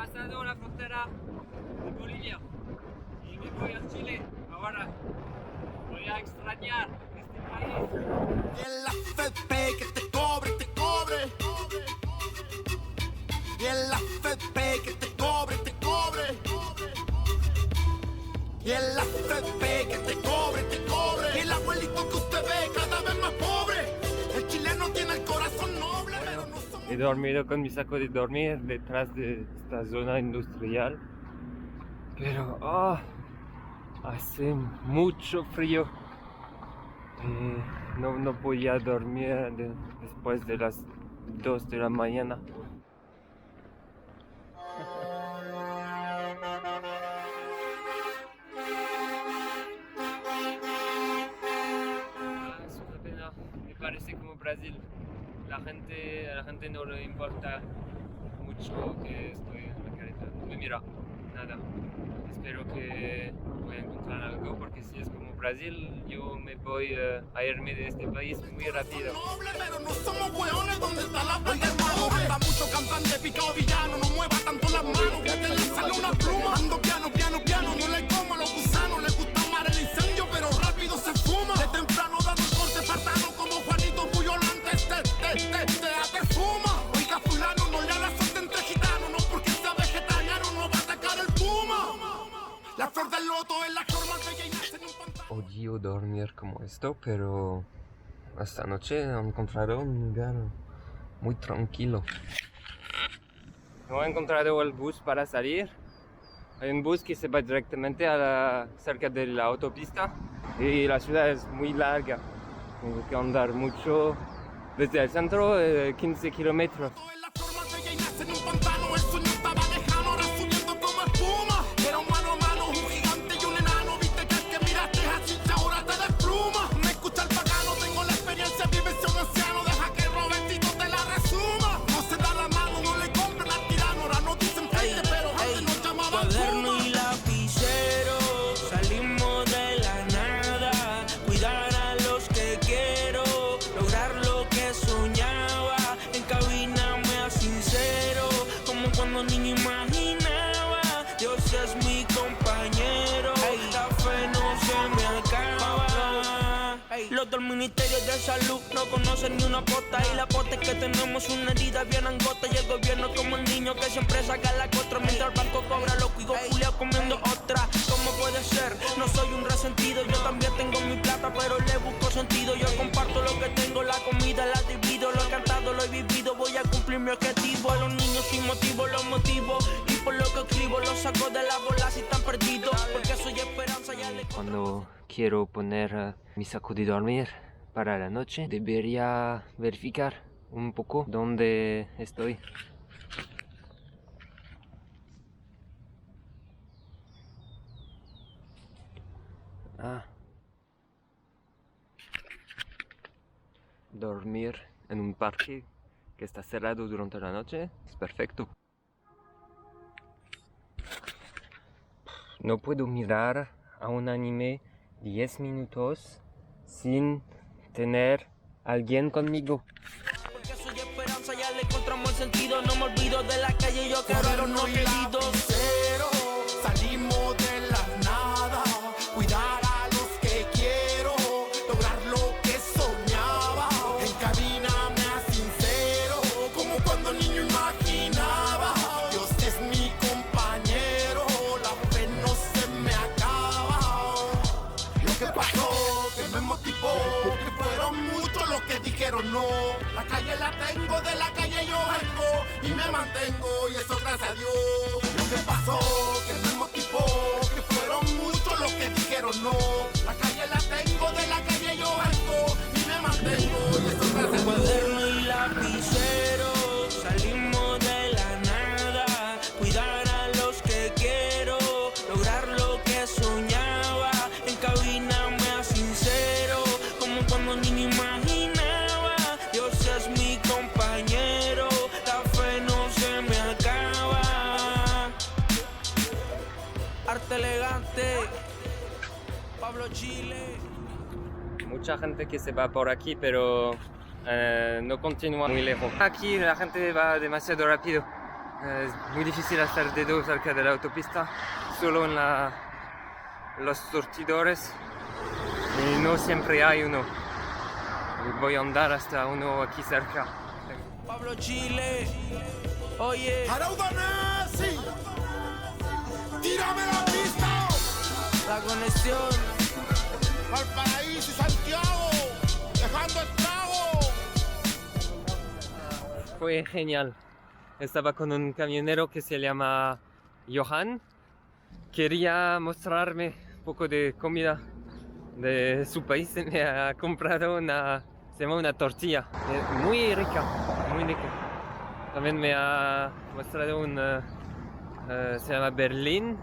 pasado la frontera de Bolivia y me voy a Chile. Ahora voy a extrañar este país. Y el AFP que te cobre, te cobre. Y el AFP que te cobre, te cobre. Y el AFP que te cobre, te cobre. Y el abuelito que usted ve cada vez más pobre. El chileno tiene el corazón noble, pero no somos... He dormido con mi saco de dormir detrás de esta zona industrial. Pero hace mucho frío. No podía dormir después de las 2 de la mañana. Es una pena, me parece como Brasil. A la gente no le importa mucho que estoy en la carretera. No me mira nada. Espero que voy a encontrar algo, porque si es como Brasil, yo me voy a irme de este país muy rápido. Noble, pero no somos hueones donde está la playa, hermano. Anda mucho cantante, picado villano. No mueva tanto las manos, que te le sale una pluma. Ando piano, piano, piano. No le como a los gusanos. Le gusta amar el incendio, pero rápido se fuma. De temprano dando el corte espartano como Juanito Puyolante. Te fuma. Oiga, fulano, no le hagas suerte entre gitanos. No porque sea vegetariano, no va a atacar el puma. La flor del loto es la flor más bella y nace en un pantano. Odio dormir como esto, pero esta noche he encontrado un lugar muy tranquilo. No he encontrado el bus para salir. Hay un bus que se va directamente cerca de la autopista y la ciudad es muy larga. Tengo que andar mucho desde el centro, 15 kilómetros. Es la flor más bella y nace en un pantano. El sueño estaba lejano, ahora subiendo como espuma. Era un mano a mano, un gigante y un enano. Viste que el que miraste a chicha ahora te despluma. Me escucha el pagano, tengo la experiencia, vivencia un anciano. Deja que Robertito te la resuma. No se da la mano, no le compren al tirano. Ahora no dicen frente, pero antes nos llamaban Cuaderno Puma. y lapicero, salimos de la nada. Cuidar a los que quiero, lograr lo que soñaba. En cabina me sincero, como cuando niño imaginaba. Dios es mi compañero, la fe no se me acaba. Los del Ministerio de Salud no conocen ni una pota. Y la pota es que tenemos una herida bien angota. Y el gobierno como el niño que siempre saca la contra. Mientras el banco cobra lo cuido Julia comiendo otra. ¿Cómo puede ser? No soy un resentido. Yo también tengo mi plata, pero le busco sentido. Yo comparto lo que tengo, la comida la divido. Lo he cantado, lo he vivido, voy a cumplir mi objetivo. A los niños sin motivo los motivo. Y por lo que escribo los saco de la bola si están perdidos. Porque soy esperanza y alegría. Cuando quiero poner mi saco de dormir para la noche, debería verificar un poco dónde estoy. Dormir en un parque que está cerrado durante la noche es perfecto. No puedo mirar a un anime 10 minutos sin tener a alguien conmigo. Porque soy esperanza, ya le encontramos el sentido. No me olvido de la calle, yo carrero no querido. Cero, salimos de la nada. Cuidar a los que quiero, lograr lo que soñaba. En cabina me sincero, como cuando niño imaginaba. Dios es mi compañero, la fe no se me acaba. Lo que pasó, que me motivó, que fueron muchos los que dijeron no. La calle la tengo, de la calle yo vengo y me mantengo, y eso gracias a Dios. Lo que pasó, que me motivó, que fueron muchos los que dijeron no. La calle la tengo, de la calle yo vengo y me mantengo, y eso gracias a Dios. Cuaderno y lapicero, salimos de la nada. Cuidar a los que quiero, lograr lo que soñaba. En cabina me sincero, como cuando niño imaginaba. Dios es mi compañero, la fe no se me acaba. Arte elegante, Pablo Chile. Mucha gente que se va por aquí, pero no continúa muy lejos. Aquí la gente va demasiado rápido. Es muy difícil hacer dedo cerca de la autopista, solo en los surtidores, y no siempre hay uno. Y voy a andar hasta uno aquí cerca. Pablo Chile, oye, Arauda Nesi, tírame la pista. la conexión. Valparaíso y Santiago, dejando estrago. Fue genial. Estaba con un camionero que se llama Johan. Quería mostrarme un poco de comida de su país. Me ha comprado se llama una tortilla. Muy rica, muy rica. También me ha mostrado se llama Berlín.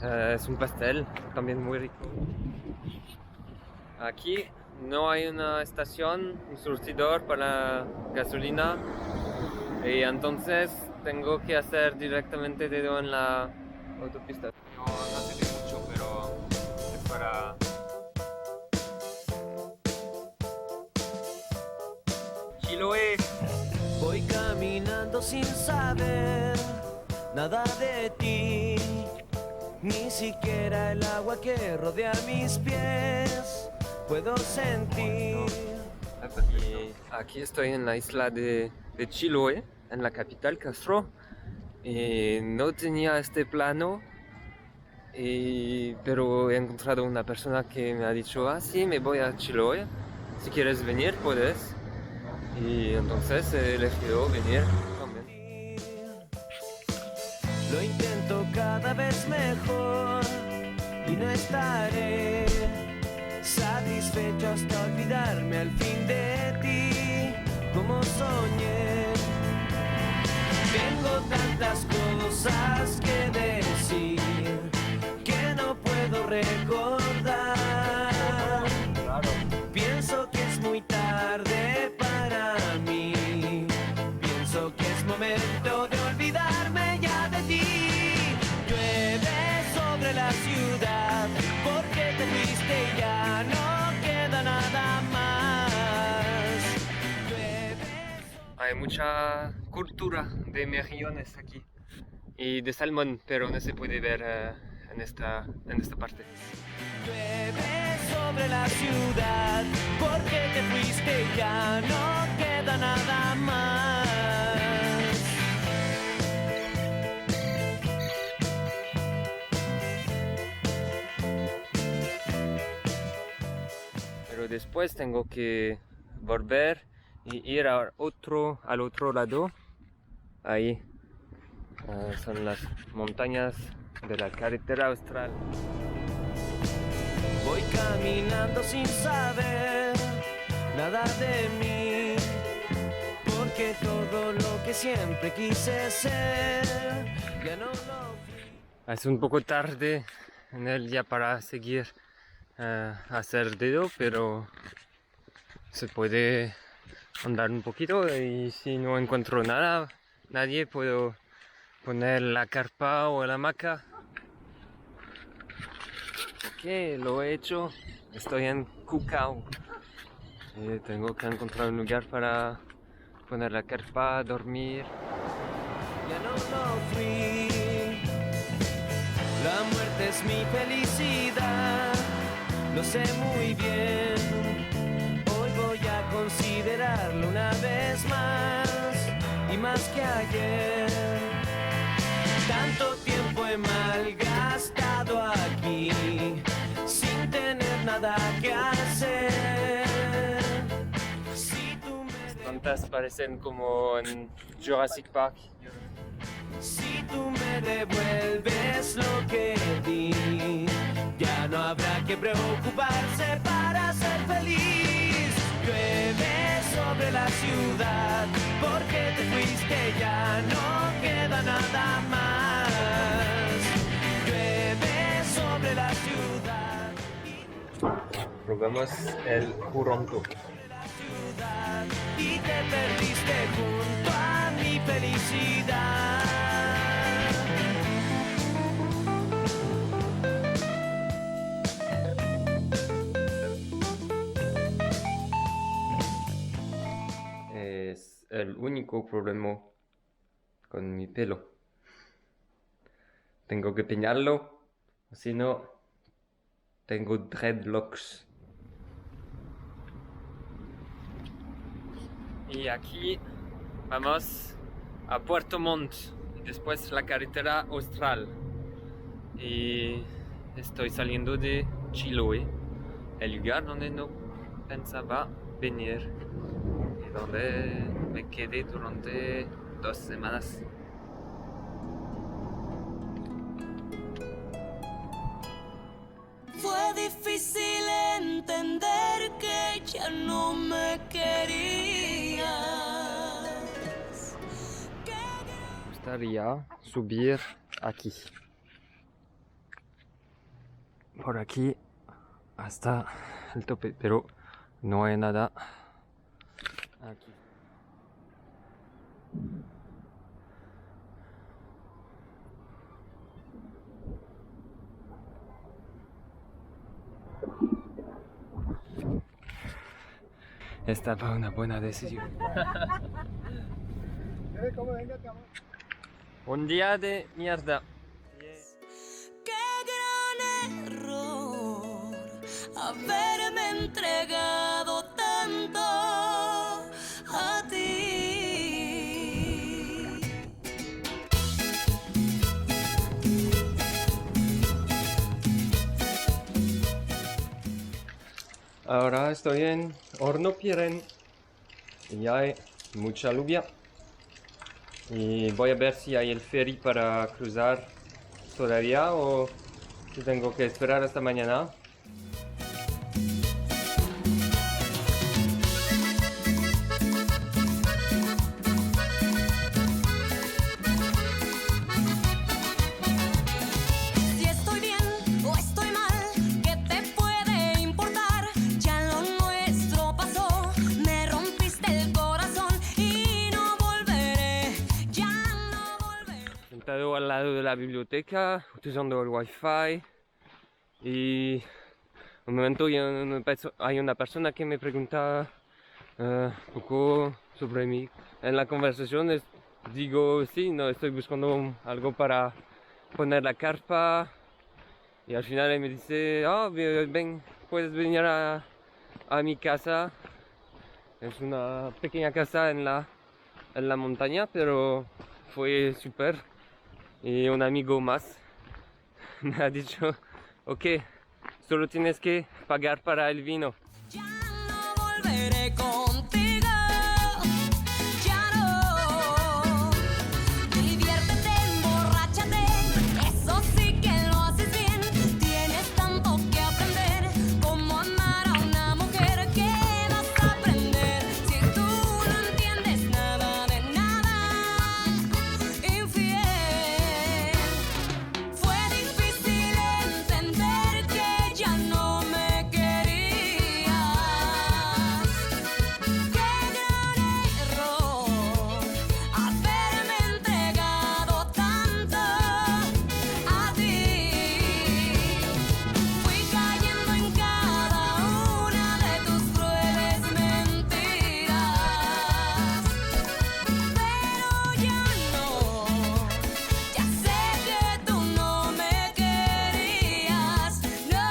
Es un pastel, también muy rico. Aquí no hay una estación, un surtidor para gasolina, y entonces tengo que hacer directamente dedo en la autopista. No sirve mucho, pero es para... Chiloé. Voy caminando sin saber nada de ti, ni siquiera el agua que rodea mis pies puedo sentir. Y aquí estoy en la isla de Chiloé, en la capital, Castro. Y no tenía este plano, pero he encontrado una persona que me ha dicho, ah sí, me voy a Chiloé, si quieres venir puedes. Y entonces he elegido venir también. Lo intento cada vez mejor y no estaré satisfecho hasta olvidarme al fin de ti, como soñé. Tengo tantas cosas que decir que no puedo recordar. Pienso que es muy tarde para mí. Pienso que es momento de olvidarme ya de ti. Llueve sobre la ciudad porque te fuiste y ya no queda nada más. Llueve. Hay mucha cultura de mejillones aquí y de salmón, pero no se puede ver en esta parte. Llueve sobre la ciudad porque te fuiste y ya no queda nada más. Pero después tengo que volver y ir al otro lado. Ahí son las montañas de la carretera austral. Voy caminando sin saber nada de mí, porque todo lo que siempre quise ser ya no lo fui. Es un poco tarde en el día para seguir hacer dedo, pero se puede andar un poquito, y si no encuentro nadie, puedo poner la carpa o la hamaca. Ok, lo he hecho. Estoy en Cucao. Tengo que encontrar un lugar para poner la carpa, dormir. Ya no lo fui. La muerte es mi felicidad, lo sé muy bien. Hoy voy a considerarlo una vez más, y más que ayer. Tanto tiempo he malgastado aquí sin tener nada que hacer. Si tú me Tantas parecen como en Jurassic Park. Si tú me devuelves lo que di, ya no habrá que preocuparse para ser feliz. Llueve sobre la ciudad porque te fuiste, ya no queda nada más. Llueve sobre la ciudad Probamos el juronto. y te perdiste junto a mi felicidad. Es el único problema con mi pelo. Tengo que peinarlo, si no, tengo dreadlocks. Y aquí vamos a Puerto Montt, después la carretera austral. Y estoy saliendo de Chiloé, el lugar donde no pensaba venir y donde me quedé durante 2 semanas. Fue difícil entender que ya no me querías. Me gustaría subir aquí. Por aquí hasta el tope, pero no hay nada aquí. Esta fue una buena decisión. Un día de mierda. Qué gran error haberme entregado tanto a ti. Ahora estoy en Hornopiren y hay mucha lluvia. Y voy a ver si hay el ferry para cruzar todavía o si tengo que esperar hasta mañana. Si estoy bien o estoy mal, ¿qué te puede importar? Ya lo nuestro pasó, me rompiste el corazón y no volveré, ya no volveré. Sentado al lado de la biblioteca, utilizando el wifi y un momento hay una persona que me pregunta un poco sobre mí. En la conversación digo sí, no, estoy buscando algo para poner la carpa y al final él me dice, ven, puedes venir a mi casa. Es una pequeña casa en la montaña, pero fue súper. Y un amigo más me ha dicho, ok, solo tienes que pagar para el vino. Ya no volveré contigo, ya no. Diviértete, emborráchate, eso sí que lo haces bien. Tienes tanto que aprender, cómo amar a una mujer. ¿Qué vas a aprender si tú no entiendes nada de nada? Infiel. Fue difícil entender que ya no me querías. Qué gran error haberme entregado tanto a ti. Fui cayendo en cada una de tus crueles mentiras, pero ya no. Ya sé que tú no me querías, no.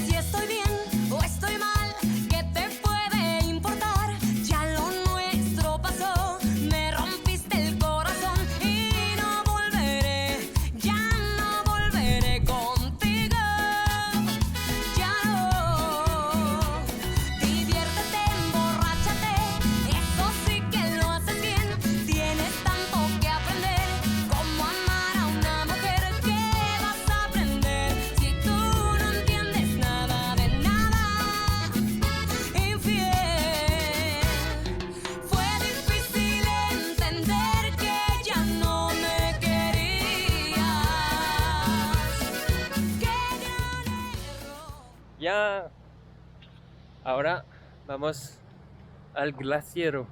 Si estoy bien o estoy mal, ¿qué te puede importar? Ya lo nuestro pasó, me rompiste el corazón y no volveré, ya no volveré contigo, ya no. Diviértete, emborráchate, eso sí que lo haces bien. Tienes tanto que aprender, cómo amar a una mujer. ¿Qué vas a aprender si tú no entiendes nada de nada? Infiel. Fue difícil entender que ya no me querías. Qué gran error. Ya, ahora vamos al glaciero.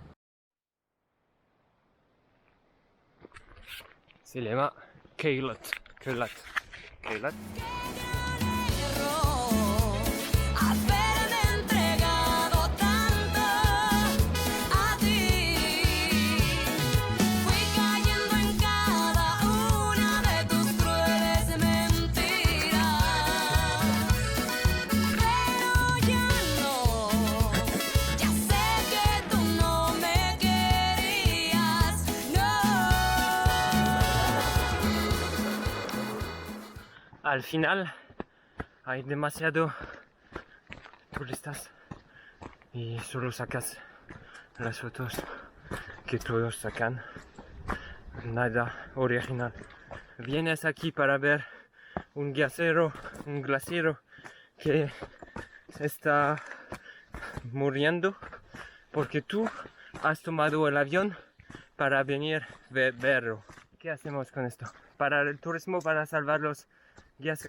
Se llama Keilat. Keilat. Keilat. Haberme entregado tanto a ti, fui cayendo en cada una de tus crueles mentiras, pero ya no, ya sé que tú no me querías, no. Al final hay demasiado turistas y solo sacas las fotos que todos sacan, nada original. Vienes aquí para ver un glaciero que se está muriendo porque tú has tomado el avión para venir a verlo. ¿Qué hacemos con esto? Para el turismo, para salvar los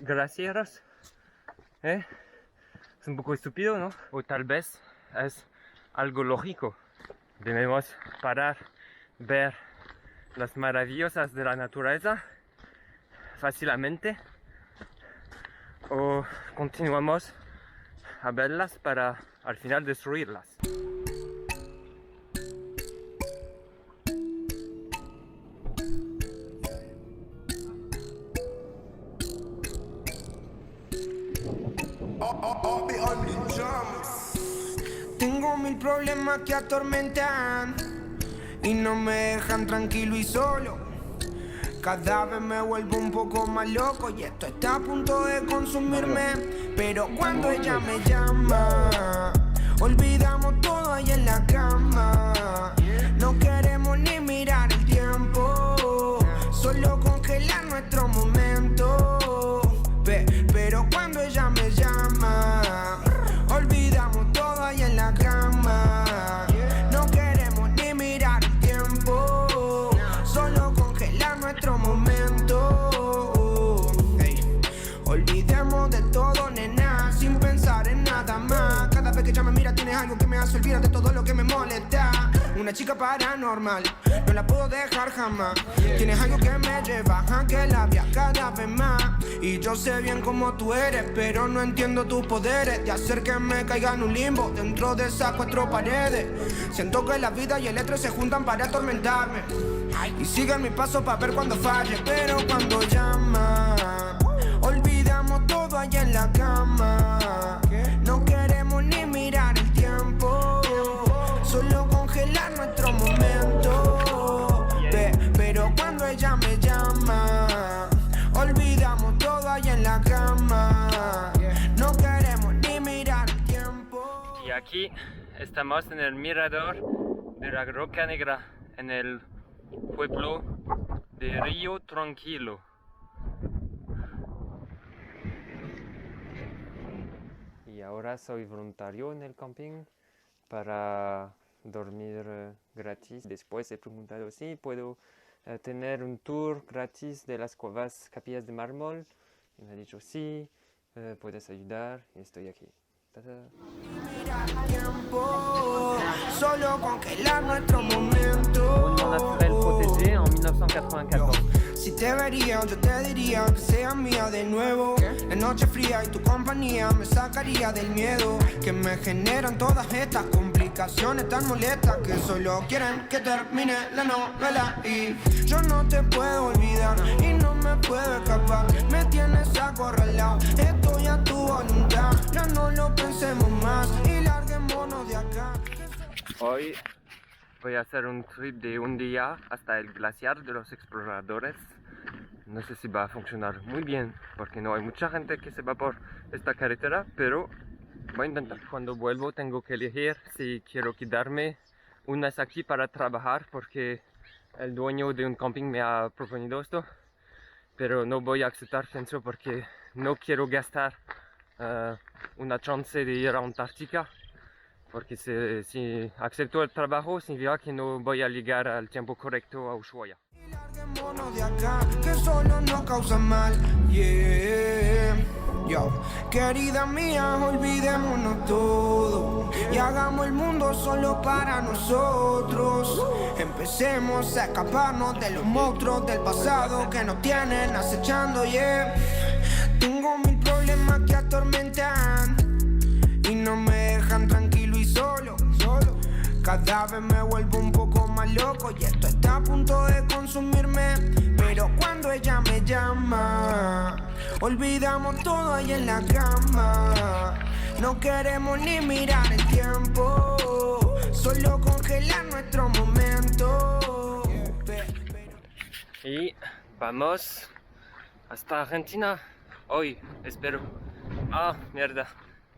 glaciaros, ¿eh? Es un poco estúpido, ¿no? O tal vez es algo lógico. Debemos parar, ver las maravillosas de la naturaleza fácilmente, o continuamos a verlas para al final destruirlas. Tengo mil problemas que atormentan y no me dejan tranquilo y solo. Cada vez me vuelvo un poco más loco y esto está a punto de consumirme. Pero cuando ella me llama, olvidamos todo ahí en la cama. No queremos ni mirar el tiempo, solo congelar nuestro momento. Pero cuando ella me llama, olvidamos todo ahí en la cama. No queremos ni mirar el tiempo, solo congelar nuestro momento. Hey. Olvidemos de todo, nena, sin pensar en nada más. Cada vez que ella me mira tienes algo que me hace olvidar de todo lo que me molesta. Una chica paranormal, no la puedo dejar jamás. Tienes algo que me lleva a que la vea cada vez más. Y yo sé bien cómo tú eres, pero no entiendo tus poderes de hacer que me caiga en un limbo dentro de esas cuatro paredes. Siento que la vida y el estrés se juntan para atormentarme y siguen mi paso para ver cuando falle. Pero cuando llama, olvidamos todo ahí en la cama. No queremos ni mirar el tiempo, solo congelar nuestro momento. Pero cuando ella me llama, olvidamos todo ahí en la cama. No queremos ni mirar el tiempo. Y aquí estamos en el mirador de la Roca Negra, en el pueblo de Río Tranquilo. Y ahora soy voluntario en el camping para dormir gratis. Después he preguntado si puedo tener un tour gratis de las cuevas Capillas de Mármol. Y me ha dicho sí, puedes ayudar y estoy aquí. ¡Tada! Solo congelar nuestro momento. Monument naturel protégé en 1994. Si te vería, yo te diría que seas mía de nuevo. La noche fría y tu compañía me sacaría del miedo que me generan todas estas complicaciones tan molestas que solo quieren que termine la novela. Y yo no te puedo olvidar y no me puedo escapar. Me tienes acorralado, estoy a tu voluntad. Ya no lo pensemos más y larguémonos de acá. Hoy voy a hacer un trip de un día hasta el glaciar de los exploradores. No sé si va a funcionar muy bien porque no hay mucha gente que se va por esta carretera, pero voy a intentar. Cuando vuelvo tengo que elegir si quiero quedarme unas aquí para trabajar porque el dueño de un camping me ha propuesto esto, pero no voy a aceptar eso porque no quiero gastar una chance de ir a Antártica. Porque si acepto el trabajo significa que no voy a llegar al tiempo correcto a Ushuaia. Larguémonos de acá, que solo nos causa mal, yeah. Yo, querida mía, olvidémonos todo y hagamos el mundo solo para nosotros. Empecemos a escaparnos de los monstruos del pasado que nos tienen acechando, yeah. Tengo mil problemas que atormentan y no me dejan tranquilo y solo. Cada vez me vuelvo un poco más loco y esto está a punto de consumirme. Pero cuando ella me llama, olvidamos todo ahí en la cama. No queremos ni mirar el tiempo, solo congelar nuestro momento. Y vamos hasta Argentina hoy, espero. Ah, mierda.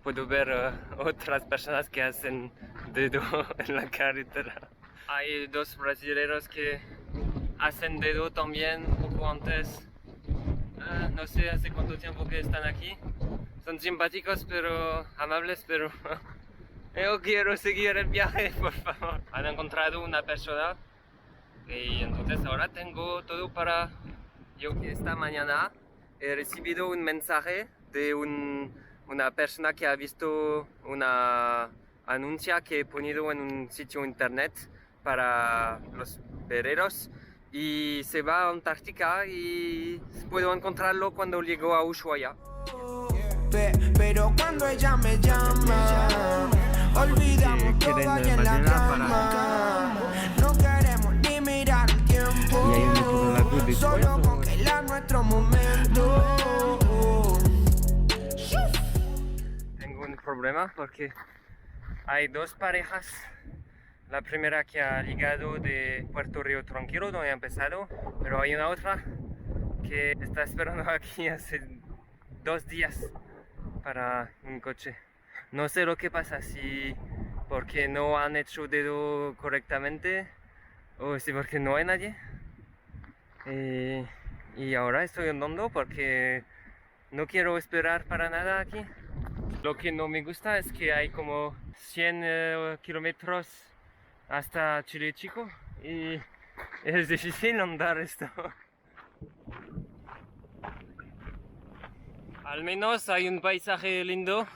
Puedo ver otras personas que hacen dedo en la carretera. Hay dos brasileños que hacen dedo también un poco antes. No sé hace cuánto tiempo que están aquí. Son simpáticos pero amables, pero yo quiero seguir el viaje, por favor. Han encontrado una persona y entonces ahora tengo todo para... Yo esta mañana he recibido un mensaje de una persona que ha visto una anuncia que he ponido en un sitio internet para los vereros y se va a Antártica y puedo encontrarlo cuando llego a Ushuaia. Pero cuando ella me llama, olvidamos todo ahí en la cama. No queremos ni mirar el tiempo, solo congelar nuestro momento. Problema porque hay dos parejas. La primera que ha llegado de Puerto Río Tranquilo, donde ha empezado, pero hay una otra que está esperando aquí hace 2 días para un coche. No sé lo que pasa, si porque no han hecho dedo correctamente o si porque no hay nadie. Y ahora estoy andando porque no quiero esperar para nada aquí. Lo que no me gusta es que hay como 100 kilómetros hasta Chile Chico y es difícil andar esto. Al menos hay un paisaje lindo.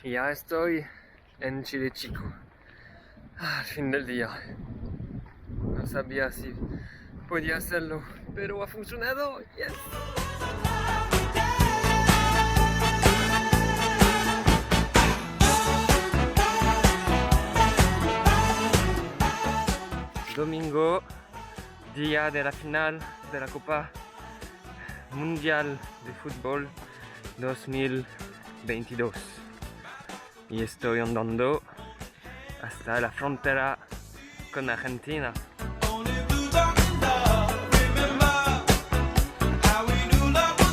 Ya estoy en Chile Chico. Al fin del día. No sabía si podía hacerlo, pero ha funcionado. Yes. Domingo, día de la final de la Copa Mundial de Fútbol 2022. Y estoy andando hasta la frontera con Argentina.